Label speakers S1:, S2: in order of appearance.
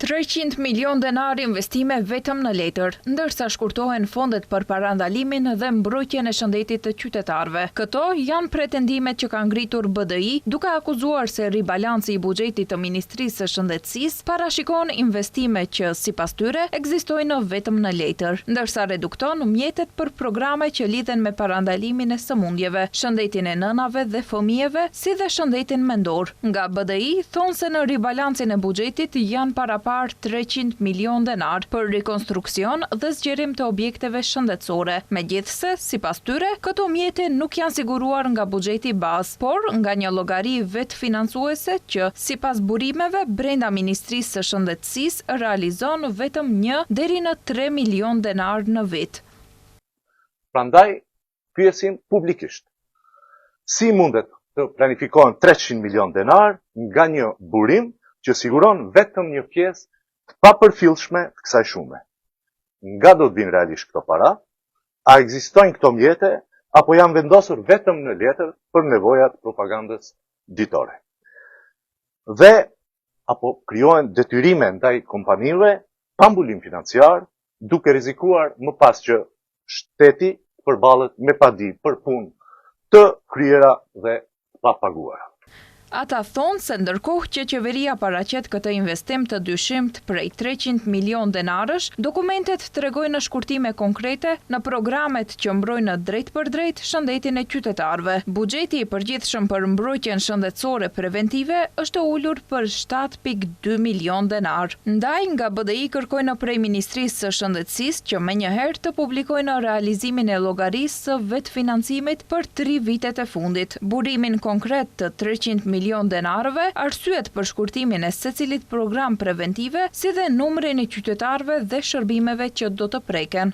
S1: 300 milion denar investime vetëm në letër, ndërsa shkurtohen fondet për parandalimin dhe mbrojtjen e shëndetit të qytetarëve. Këto janë pretendimet që ka ngritur BDI, duke akuzuar se ribalanci i buxhetit të Ministrisë së Shëndetësisë parashikon investime që sipas tyre ekzistojnë vetëm në letër, ndërsa redukton mjetet për programe që lidhen me parandalimin e sëmundjeve, shëndetin e nënave dhe fëmijëve, si dhe shëndetin mendor. Nga BDI thonë se në ribalancin e buxhetit janë parapar 300 milion denar për rekonstruksion dhe zgjerim të objekteve shëndetësore. Megjithse, sipas tyre, këto mjete nuk janë siguruar nga buxheti bazë, por nga një llogari vetë financuese që sipas burimeve brenda Ministrisë së Shëndetësisë realizon vetëm 1 deri në 3 milion denar në vit.
S2: Prandaj pyesim publikisht. Si mundet të planifikohen 300 milion denar nga një burim që siguron vetëm një pjesë të papërfillshme të kësaj shume? Nga do të vinë realisht këto para? A ekzistojnë këto mjete apo janë vendosur vetëm në letër për nevojat propagandës ditore? Dhe apo krijohen detyrime ndaj kompanive pa mbulim financiar, duke rrezikuar më pas që shteti përballet me padi për punë të kryera dhe pa paguara.
S1: Ata thonë se ndërkohë që qeveria paraqet këtë investim të dyshimt prej 300 milion denarësh, dokumentet tregojnë shkurtime konkrete në programet që mbrojnë drejt për drejt shëndetin e qytetarëve. Buxheti i përgjithshëm për mbrojtjen shëndetësore preventive është ulur për 7.2 milion denar. Ndaj nga BDI kërkojnë prej Ministrisë së Shëndetësisë që menjëherë të publikojnë realizimin e llogarisë së vetfinancimit për 3 vitet e fundit. Burimin konkret të 300 milion denarëve, arsyet për shkurtimin e secilit program preventive, si dhe numrin e qytetarëve dhe shërbimeve që do të preken.